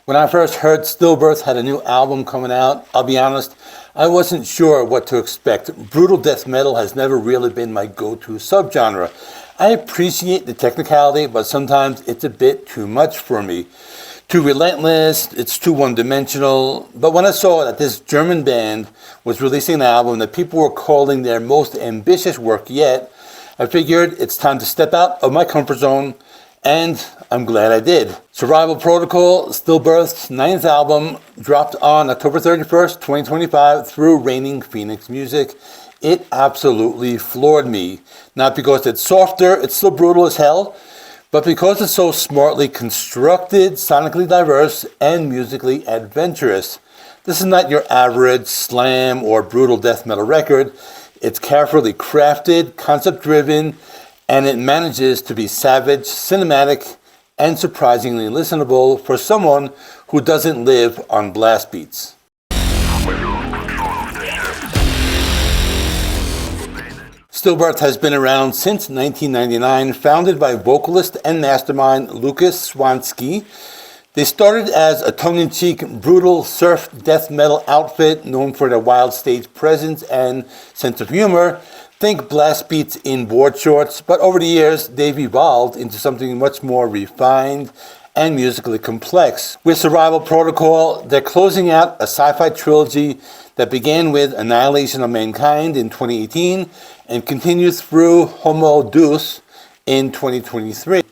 When I first heard Stillbirth had a new album coming out, I'll be honest, I wasn't sure what to expect. Brutal death metal has never really been my go-to subgenre. I appreciate the technicality, but sometimes it's a bit too much for me. Too relentless, it's too one-dimensional. But when I saw that this German band was releasing an album that people were calling their most ambitious work yet, I figured it's time to step out of my comfort zone, and I'm glad I did. Survival Protocol, Stillbirth's 9th album, dropped on October 31st, 2025 through Reigning Phoenix Music. It absolutely floored me. Not because it's softer, it's still brutal as hell, but because it's so smartly constructed, sonically diverse, and musically adventurous. This is not your average slam or brutal death metal record. It's carefully crafted, concept-driven, and it manages to be savage, cinematic, and surprisingly listenable for someone who doesn't live on blast beats. Stillbirth has been around since 1999, founded by vocalist and mastermind Lukas Swanski. They started as a tongue-in-cheek, brutal surf death metal outfit known for their wild stage presence and sense of humor. Think blast beats in board shorts, but over the years, they've evolved into something much more refined and musically complex. With Survival Protocol, they're closing out a sci-fi trilogy that began with Annihilation of Mankind in 2018 and continues through Homo Deus in 2023.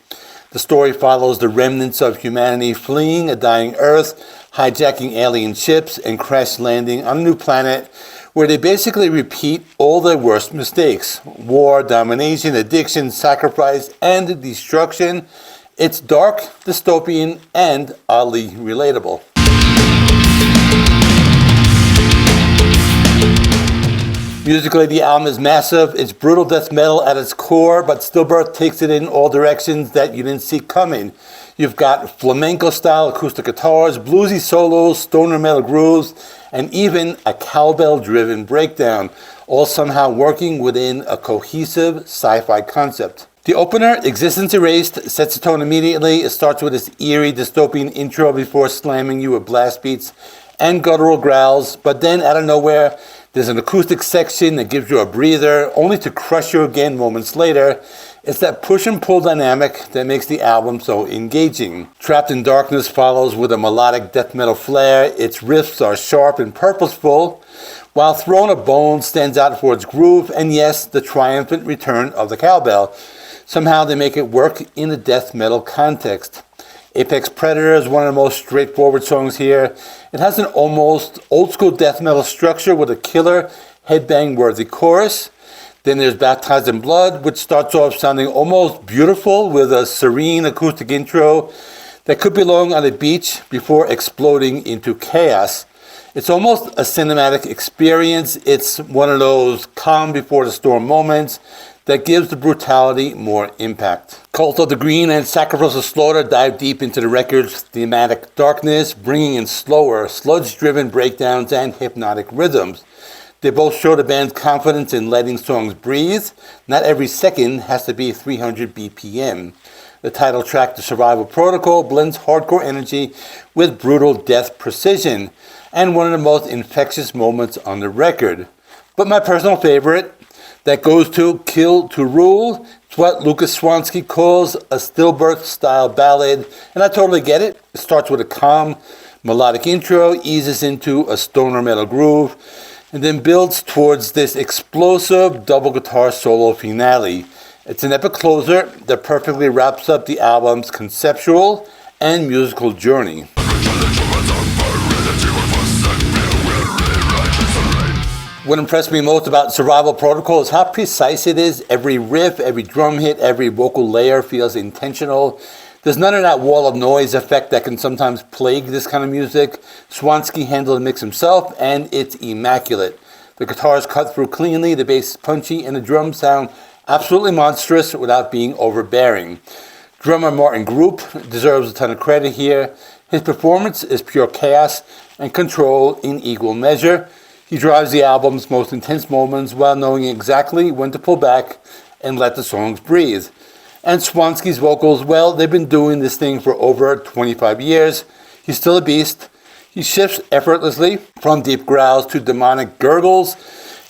The story follows the remnants of humanity fleeing a dying Earth, hijacking alien ships, and crash landing on a new planet where they basically repeat all their worst mistakes. War, domination, addiction, sacrifice, and destruction. It's dark, dystopian, and oddly relatable. Musically, the album is massive. It's brutal death metal at its core, but Stillbirth takes it in all directions that you didn't see coming. You've got flamenco-style acoustic guitars, bluesy solos, stoner metal grooves, and even a cowbell-driven breakdown, all somehow working within a cohesive sci-fi concept. The opener, Existence Erased, sets the tone immediately. It starts with this eerie dystopian intro before slamming you with blast beats and guttural growls, but then out of nowhere, there's an acoustic section that gives you a breather, only to crush you again moments later. It's that push and pull dynamic that makes the album so engaging. Trapped in Darkness follows with a melodic death metal flair. Its riffs are sharp and purposeful, while Throne of Bones stands out for its groove, and yes, the triumphant return of the cowbell. Somehow they make it work in a death metal context. Apex Predator is one of the most straightforward songs here. It has an almost old-school death metal structure with a killer, headbang-worthy chorus. Then there's Baptized in Blood, which starts off sounding almost beautiful with a serene acoustic intro that could belong on a beach before exploding into chaos. It's almost a cinematic experience. It's one of those calm before the storm moments that gives the brutality more impact. Cult of the Green and Sacrificial Slaughter dive deep into the record's thematic darkness, bringing in slower, sludge-driven breakdowns and hypnotic rhythms. They both show the band's confidence in letting songs breathe. Not every second has to be 300 BPM. The title track, The Survival Protocol, blends hardcore energy with brutal death precision, and one of the most infectious moments on the record. But my personal favorite, that goes to Kill to Rule. It's what Lukas Swanski calls a Stillbirth-style ballad, and I totally get it. It starts with a calm, melodic intro, eases into a stoner metal groove, and then builds towards this explosive double guitar solo finale. It's an epic closer that perfectly wraps up the album's conceptual and musical journey. What impressed me most about Survival Protocol is how precise it is. Every riff, every drum hit, every vocal layer feels intentional. There's none of that wall of noise effect that can sometimes plague this kind of music. Swanski handled the mix himself, and it's immaculate. The guitars cut through cleanly, the bass is punchy, and the drums sound absolutely monstrous without being overbearing. Drummer Martin Group deserves a ton of credit here. His performance is pure chaos and control in equal measure. He drives the album's most intense moments while knowing exactly when to pull back and let the songs breathe. And Swanski's vocals, well, they've been doing this thing for over 25 years. he's still a beast. He shifts effortlessly from deep growls to demonic gurgles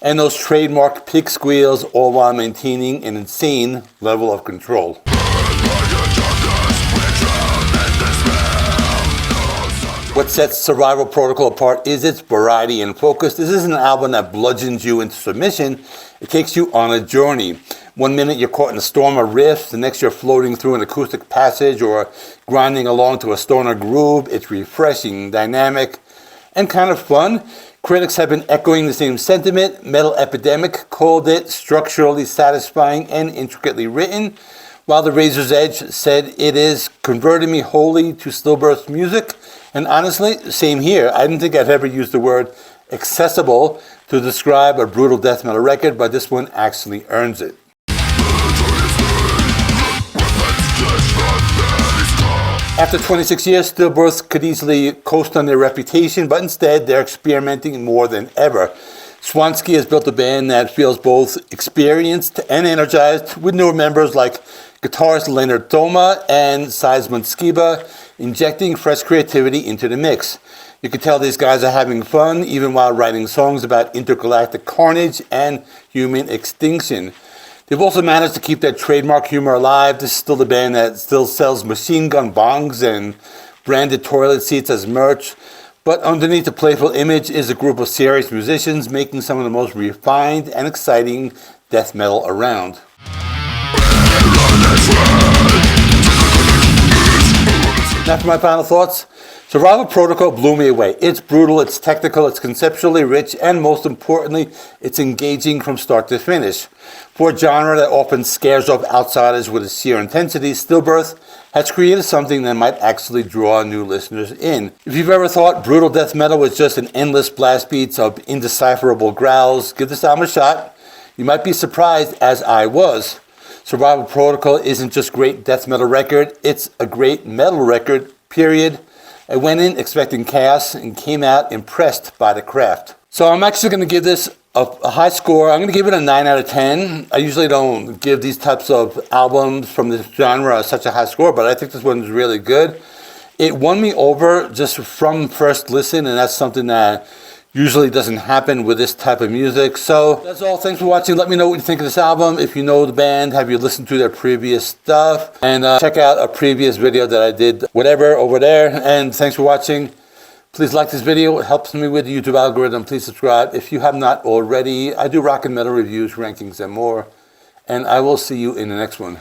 and those trademark pig squeals, all while maintaining an insane level of control. What sets Survival Protocol apart is its variety and focus. This isn't an album that bludgeons you into submission. It takes you on a journey. One minute you're caught in a storm of riffs, the next you're floating through an acoustic passage or grinding along to a stoner groove. It's refreshing, dynamic, and kind of fun. Critics have been echoing the same sentiment. Metal Epidemic called it structurally satisfying and intricately written, while The Razor's Edge said it is converting me wholly to Stillbirth's music. And honestly, same here. I didn't think I'd ever use the word accessible to describe a brutal death metal record, but this one actually earns it. After 26 years, Stillbirth could easily coast on their reputation, but instead they're experimenting more than ever. Swansky has built a band that feels both experienced and energized, with newer members like guitarist Leonard Thoma and Seismund Skiba injecting fresh creativity into the mix. You can tell these guys are having fun even while writing songs about intergalactic carnage and human extinction. They've also managed to keep their trademark humor alive. This is still the band that still sells machine gun bongs and branded toilet seats as merch. But underneath the playful image is a group of serious musicians making some of the most refined and exciting death metal around. Now for my final thoughts. Survival Protocol blew me away. It's brutal, it's technical, it's conceptually rich, and most importantly, it's engaging from start to finish. For a genre that often scares off outsiders with its sheer intensity, Stillbirth has created something that might actually draw new listeners in. If you've ever thought brutal death metal was just an endless blast beats of indecipherable growls, give this album a shot. You might be surprised, as I was. Survival Protocol isn't just great death metal record, it's a great metal record, period. I went in expecting chaos and came out impressed by the craft. So I'm actually going to give this a high score. I'm going to give it a 9 out of 10. I usually don't give these types of albums from this genre such a high score, but I think this one's really good. It won me over just from first listen, and that's something that usually doesn't happen with this type of music. So that's all. Thanks for watching. Let me know what you think of this album. If you know the band, have you listened to their previous stuff? And check out a previous video that I did, whatever, over there. And thanks for watching. Please like this video. It helps me with the YouTube algorithm. Please subscribe if you have not already. I do rock and metal reviews, rankings, and more. And I will see you in the next one.